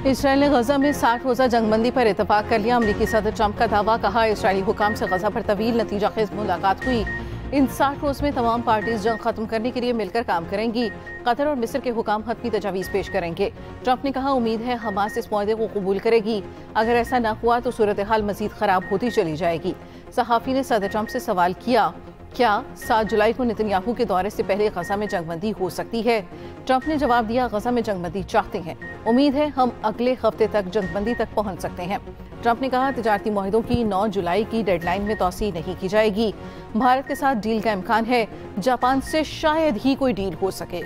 Israel ने गजा में 60 रोज़ा जंगबंदी पर इतफाक कर लिया। अमरीकी सदर ट्रंप का दावा, कहा इसराइली हुकाम से गजा पर तवील नतीजा खेज मुलाकात हुई। इन 60 रोज़ में तमाम पार्टीज जंग खत्म करने के लिए मिलकर काम करेंगी। कतर और मिस्र के हुकाम हतमी तजावीज़ पेश करेंगे। ट्रंप ने कहा, उम्मीद है हमास इस मुआहदे को कबूल करेगी। अगर ऐसा न हुआ तो सूरत हाल मजीद ख़राब होती चली जाएगी। सहाफ़ी ने सदर ट्रंप से सवाल किया, क्या 7 जुलाई को नेतन्याहू के दौरे से पहले गजा में जंगबंदी हो सकती है? ट्रंप ने जवाब दिया, गजा में जंगबंदी चाहते हैं। उम्मीद है हम अगले हफ्ते तक जंगबंदी तक पहुंच सकते हैं। ट्रंप ने कहा, तिजारती मुआहदों की 9 जुलाई की डेडलाइन में तौसीह नहीं की जाएगी। भारत के साथ डील का इम्कान है। जापान से शायद ही कोई डील हो सके।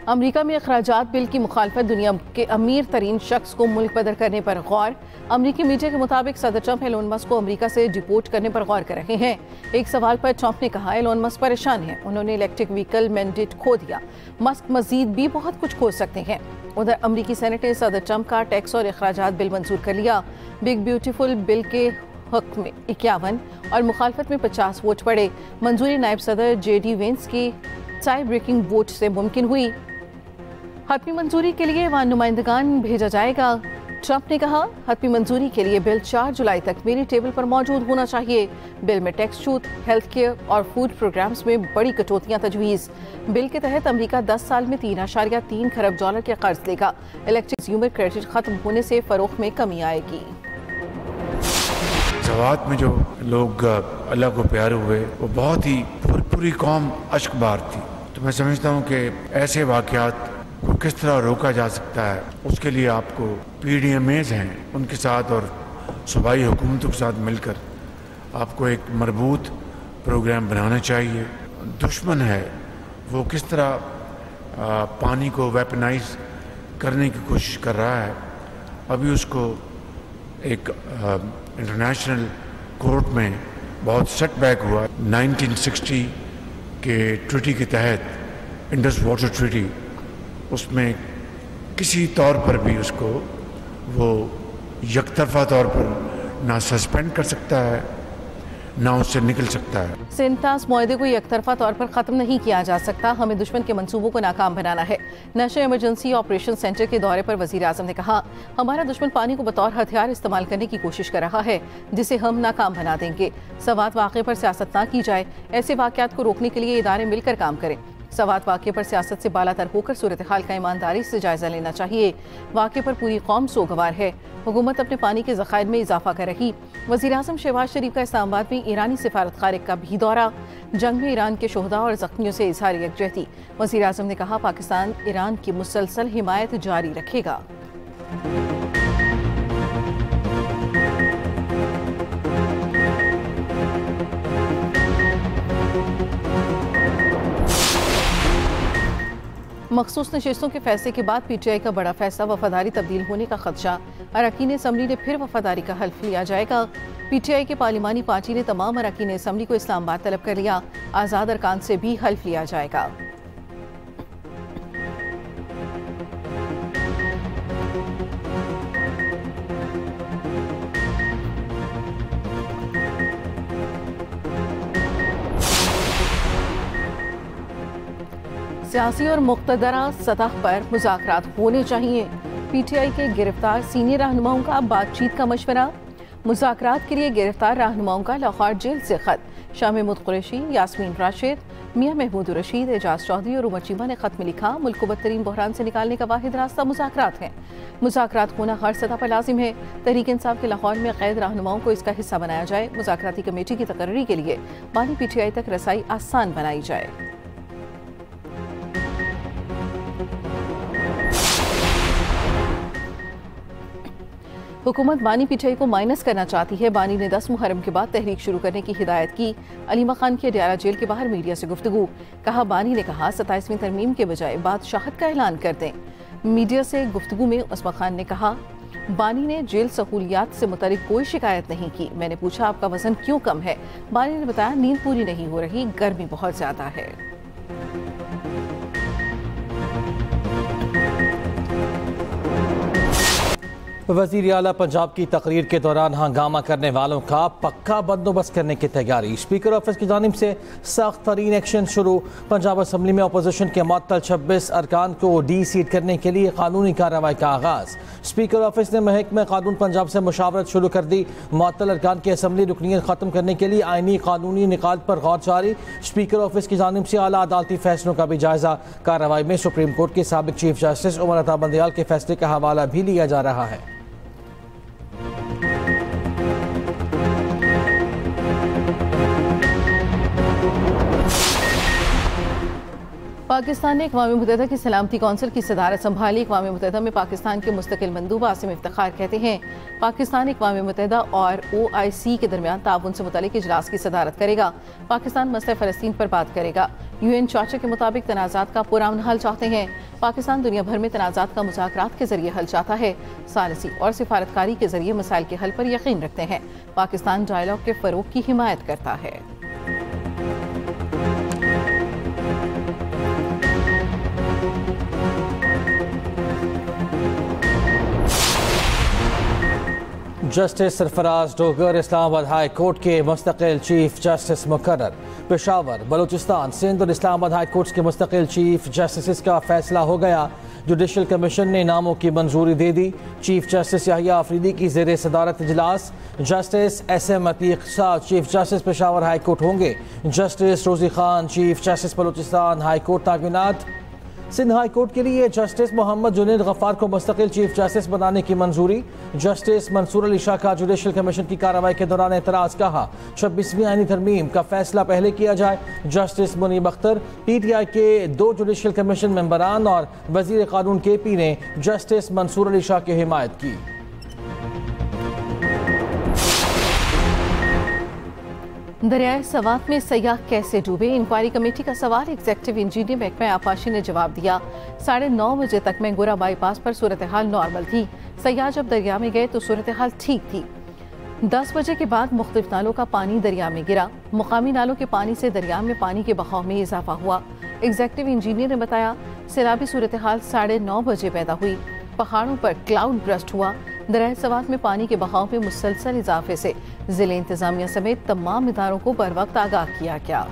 अमरीका में अखराजात बिल की मुखालफत, दुनिया के अमीर तरीन शख्स को मुल्क बदर करने पर गौर। अमरीकी मीडिया के मुताबिक सदर ट्रंप एलोन मस्क को अमरीका से डिपोर्ट करने पर गौर कर रहे हैं। एक सवाल पर ट्रंप ने कहा, एलोन मस्क परेशान है, उन्होंने इलेक्ट्रिक व्हीकल मैंडेट खो दिया। मस्क मजीद भी बहुत कुछ खो सकते हैं। उधर अमरीकी सेनेट ने सदर ट्रंप का टैक्स और अखराजात बिल मंजूर कर लिया। बिग ब्यूटीफुल बिल के हक में 51 और मुखालफत में 50 वोट पड़े। मंजूरी नायब सदर JD वेंस की टाई ब्रेकिंग वोट से मुमकिन हुई। हतमी मंजूरी के लिए वहाँ नुमाइंदगान भेजा जाएगा। ट्रंप ने कहा, हतमी मंजूरी के लिए बिल 4 जुलाई तक मेरी टेबल पर मौजूद होना चाहिए। बिल में टैक्स छूट, हेल्थ केयर और फूड प्रोग्राम्स में बड़ी कटौतियां तजवीज़। बिल के तहत अमरीका 10 साल में $3.3 खरब के कर्ज लेगा। इलेक्ट्रिक कंज्यूमर क्रेडिट खत्म होने से फरोख्त में कमी आएगी। जवात में जो लोग अल्लाह को प्यारे हुए वो बहुत ही पूरी कौम अश्कबार थी। तो मैं समझता हूँ कि ऐसे वाक़यात को किस तरह रोका जा सकता है, उसके लिए आपको PDMAs हैं उनके साथ और सूबाई हुकूमतों के साथ मिलकर आपको एक मरबूत प्रोग्राम बनाना चाहिए। दुश्मन है वो किस तरह पानी को वेपनाइज करने की कोशिश कर रहा है। अभी उसको एक इंटरनेशनल कोर्ट में बहुत सेटबैक हुआ। 1960 के ट्रीटी के तहत, इंडस वाटर ट्रीटी, उसमें किसी तौर पर भी उसको वो यकतरफा तौर पर ना सस्पेंड कर सकता है ना उससे निकल सकता है। सिंतास मुआहदे को एकतरफा तौर पर ख़त्म नहीं किया जा सकता। हमें दुश्मन के मंसूबों को नाकाम बनाना है। नेशनल इमरजेंसी ऑपरेशन सेंटर के दौरे पर वज़ीर आज़म ने कहा, हमारा दुश्मन पानी को बतौर हथियार इस्तेमाल करने की कोशिश कर रहा है, जिसे हम नाकाम बना देंगे। सवात वाक़े पर सियासत ना की जाए। ऐसे वाक़यात को रोकने के लिए इदारे मिलकर काम करें। सवात वाक़े पर सियासत से बालातर होकर सूरत हाल का ईमानदारी से जायजा लेना चाहिए। वाक़े पर पूरी कौम सोगवार है। हुकूमत अपने पानी के ज़खायर में इजाफा कर रही। वज़ीर आज़म शहबाज शरीफ का इस्लामाबाद में ईरानी सिफारत खारिक का भी दौरा। जंग में ईरान के शोहदा और ज़ख्मियों से इज़हार यकजहती। वज़ीर आज़म ने कहा, पाकिस्तान ईरान की मुसलसल हिमायत जारी रखेगा। मखसूस नशिस्तों के फैसले के बाद PTI का बड़ा फैसला, वफादारी तब्दील होने का खदशा। अरकान असम्बली ने फिर वफादारी का हल्फ लिया जाएगा। PTI के पार्लिमानी पार्टी ने तमाम अरकान असम्बली को इस्लामाबाद तलब कर लिया। आज़ाद अरकान से भी हल्फ लिया जाएगा। सियासी और मुक़्तदरा सतह पर मुज़ाकरात होने चाहिए। PTI के गिरफ्तार सीनियर रहनुमाओं का बातचीत का मशवरा। मुज़ाकरात के लिए गिरफ्तार रहनुमाओं का लाहौर जेल से खत। शाह महमूद कुरैशी, यास्मीन राशिद, मियां महमूद रशीद, एजाज चौधरी और उमर चीमा ने खत में लिखा, मुल्क को बदतरीन बहरान से निकालने का वाहिद रास्ता मुज़ाकरात है। मुज़ाकरात होना हर सतह पर लाजिम है। तहरीक इंसाफ के लाहौर में कैद रहनुमाओं को इसका हिस्सा बनाया जाए। मुज़ाकराती कमेटी की तकर्री के लिए बानी PTI तक रसाई आसान बनाई जाए। हुकूमत बानी PTI को माइनस करना चाहती है। बानी ने 10 मुहर्रम के बाद तहरीक शुरू करने की हिदायत की। अलीमा खान की अडियाला जेल के बाहर मीडिया से गुफ्तगू। कहा, बानी ने कहा 27वीं तरमीम के बजाय बादशाहत का ऐलान कर दें। मीडिया से गुफ्तगू में उस्मा खान ने कहा, बानी ने जेल सहूलियात से मुतालिक कोई शिकायत नहीं की। मैंने पूछा, आपका वजन क्यों कम है? बानी ने बताया, नींद पूरी नहीं हो रही, गर्मी बहुत ज्यादा है। वज़ीर आला पंजाब की तकरीर के दौरान हंगामा करने वालों का पक्का बंदोबस्त करने की तैयारी। स्पीकर ऑफिस की जानिब से सख्त तरीन एक्शन शुरू। पंजाब असम्बली में अपोजिशन के मुअत्तल 26 अरकान को डी सीट करने के लिए कानूनी कार्रवाई का आगाज़। स्पीकर ऑफिस ने महकमा कानून पंजाब से मुशावरत शुरू कर दी। मुअत्तल अरकान की असम्बली रुकनीत ख़त्म करने के लिए आइनी कानूनी निकात पर गौर जारी। स्पीकर ऑफिस की जानिब से आला अदालती फैसलों का भी जायजा। कार्रवाई में सुप्रीम कोर्ट के साबिक चीफ जस्टिस उमर अता बंदयाल के फैसले का हवाला भी लिया जा रहा है। पाकिस्तान ने अक़वाम मुत्तहिदा की सलामती कौंसिल की सदारत संभाली। अक़वाम मुत्तहिदा में पाकिस्तान के मुस्तकिल मंदूब आसिम इफ्तिखार कहते हैं पाकिस्तान अक़वाम मुत्तहिदा और OIC के दरमियान ताउन से मुतालिक इजलास की सदारत करेगा। पाकिस्तान मसले फ़लस्तीन पर बात करेगा। UN चार्टर के मुताबिक तनाज़ात का पुरअमन हल चाहते हैं। पाकिस्तान दुनिया भर में तनाज़ात का मुज़ाकरात के जरिए हल चाहता है। सालिसी और सिफारतकारी के जरिए मसाइल के हल पर यकीन रखते हैं। पाकिस्तान डायलॉग के फ़रोग़ की हिमायत करता है। Justice Sarfaraz Dogar Islamabad high court के मुस्तकिल चीफ जस्टिस मुकर्रर। पेशावर, बलूचिस्तान, सिंध और इस्लामाबाद हाई कोर्ट के मुस्तकिल चीफ जस्टिस का फैसला हो गया। जुडिशल कमीशन ने नामों की मंजूरी दे दी। चीफ जस्टिस याहिया अफरीदी की ज़ेरे सदारत इजलास। जस्टिस SM अतीक साहब chief justice Peshawar high court होंगे। जस्टिस रोजी Khan chief justice Balochistan high court तैनात। सिंध हाई कोर्ट के लिए जस्टिस मोहम्मद जुनैद गफ्फार को मुस्तकिल चीफ जस्टिस बनाने की मंजूरी। जस्टिस मंसूर अली शाह का जुडिशल कमीशन की कार्रवाई के दौरान एतराज़, कहा 26वीं आईनी तरमीम का फैसला पहले किया जाए। जस्टिस मुनीब अख्तर, PTI के 2 जुडिशल कमीशन मेंबरान और वजीर कानून KP ने जस्टिस मंसूर अली शाह की हिमायत की। दरियाए सवात में सयाह कैसे डूबे, इंक्वायरी कमेटी का सवाल। एग्जीक्यूटिव इंजीनियर महकमा आबपाशी ने जवाब दिया। 9:30 बजे तक मैंगोरा बाईपास पर सूरत हाल नॉर्मल थी। सयाह जब दरिया में गए तो सूरत हाल ठीक थी। 10 बजे के बाद मुख्तलिफ नालों का पानी दरिया में गिरा। मुकामी नालों के पानी से दरिया में पानी के बहाव में इजाफा हुआ। एग्जीक्यूटिव इंजीनियर ने बताया सैलाबी सूरत हाल 9:30 बजे पैदा हुई। पहाड़ों पर क्लाउड ब्रस्ट हुआ। दरियाए सवात में पानी के बहाव में मुसलसल इजाफे से जिले इंतजामिया समेत तमाम इदारों को बर वक्त आगाह किया गया।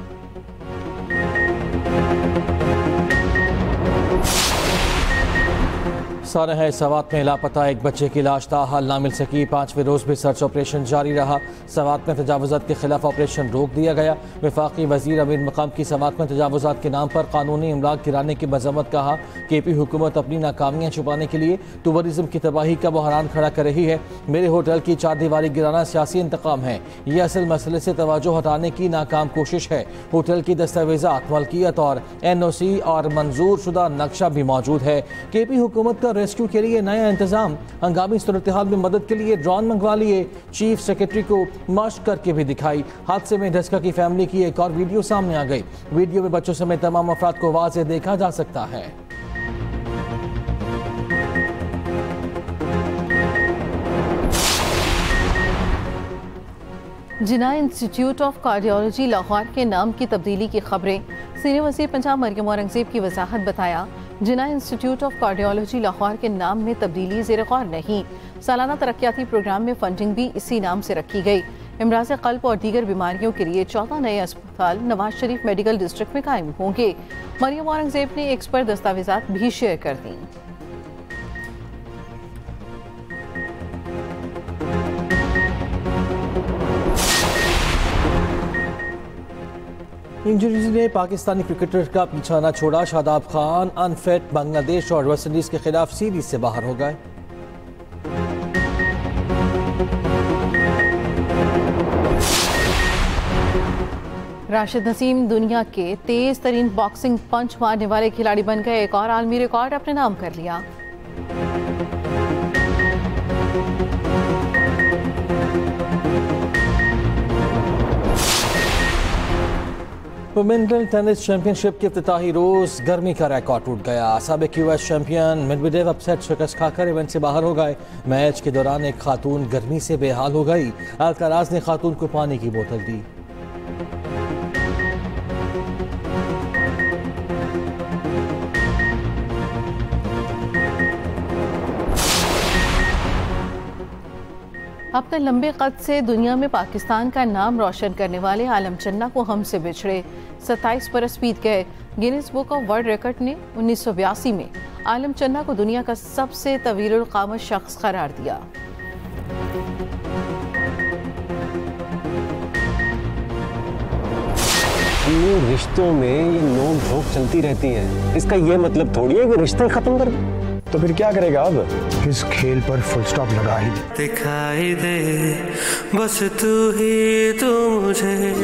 सानहा सवात में लापता एक बच्चे की लाश ताहाल ना मिल सकी। 5वें रोज भी सर्च ऑपरेशन जारी रहा। सवात में तजावुजात के खिलाफ ऑपरेशन रोक दिया गया। वफाकी वजीर अमीर मकाम की सवात में तजावुजात के नाम पर कानूनी इमलाक गिराने की मजम्मत, कहा KP हुकूमत अपनी नाकामियाँ छुपाने के लिए टूरिज्म की तबाही का बहरान खड़ा कर रही है। मेरे होटल की 4 दीवारी गिराना सियासी इंतकाम है। ये असल मसले से तवज्जो हटाने की नाकाम कोशिश है। होटल की दस्तावेजात, मलकियत और NOC और मंजूर शुदा नक्शा भी मौजूद है। KP हुकूमत का रेस्क्यू के लिए नया इंतजाम। हंगामी सूरत हाल में मदद के लिए ड्रोन मंगवा लिए। चीफ सेक्रेटरी को मश्क करके भी दिखाई। हादसे में ढस्का की फैमिली की एक और वीडियो सामने आ गई। वीडियो में बच्चों समेत तमाम अफराद को वाज़े देखा जा सकता है। जिना इंस्टीट्यूट ऑफ कार्डियोलॉजी लाहौर के नाम की तब्दीली की खबरें। सीनियर वज़ीर पंजाब मरियम औरंगज़ेब की वजाहत, बताया जिना इंस्टीट्यूट ऑफ कार्डियोलॉजी लाहौर के नाम में तब्दीली ज़ेर गौर नहीं। सालाना तरक्याती प्रोग्राम में फंडिंग भी इसी नाम से रखी गई। इमराज़ क़ल्ब और दीगर बीमारियों के लिए 14 नए अस्पताल नवाज शरीफ मेडिकल डिस्ट्रिक्ट में कायम होंगे। मरियम औरंगज़ेब ने एक्सपर्ट दस्तावेजात भी शेयर कर दी। इंजरीज ने पाकिस्तानी क्रिकेटर का पीछा न छोड़ा। शादाब खान अनफिट, बांग्लादेश और वेस्ट इंडीज के खिलाफ सीरीज से बाहर हो गए। राशिद नसीम दुनिया के तेज तरीन बॉक्सिंग पंच मारने वाले खिलाड़ी बन गए। एक और आलमी रिकॉर्ड अपने नाम कर लिया। विमेन टेनिस चैंपियनशिप के इफ्तिताही रोज गर्मी का रिकॉर्ड टूट गया। साबिक US चैंपियन मेदवेदेव अपसेट शिकस्त खाकर इवेंट से बाहर हो गए। मैच के दौरान एक खातून गर्मी से बेहाल हो गई। अल्काराज ने खातून को पानी की बोतल दी। अपने लंबे कद से दुनिया में पाकिस्तान का नाम रोशन करने वाले आलम चन्ना को हमसे बिछड़े 27 बरस बीत गए। Guinness book of world record ने 1982 में आलम चन्ना को दुनिया का सबसे तवीलुल क़ामत शख्स करार दिया। रिश्तों में ये नोक झोंक चलती रहती है, इसका ये मतलब थोड़ी है कि रिश्ते खत्म कर दो। तो फिर क्या करेगा अब? इस खेल पर फुल स्टॉप लगा ही दिखाई दे बस तू ही तू मुझे।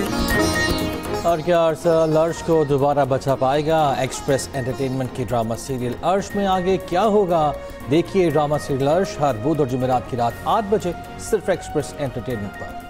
और क्या अरसल अर्श को दोबारा बचा पाएगा? एक्सप्रेस एंटरटेनमेंट की ड्रामा सीरियल अर्श में आगे क्या होगा? देखिए ड्रामा सीरियल अर्श हर बुध और जुमेरात की रात 8 बजे सिर्फ एक्सप्रेस एंटरटेनमेंट पर।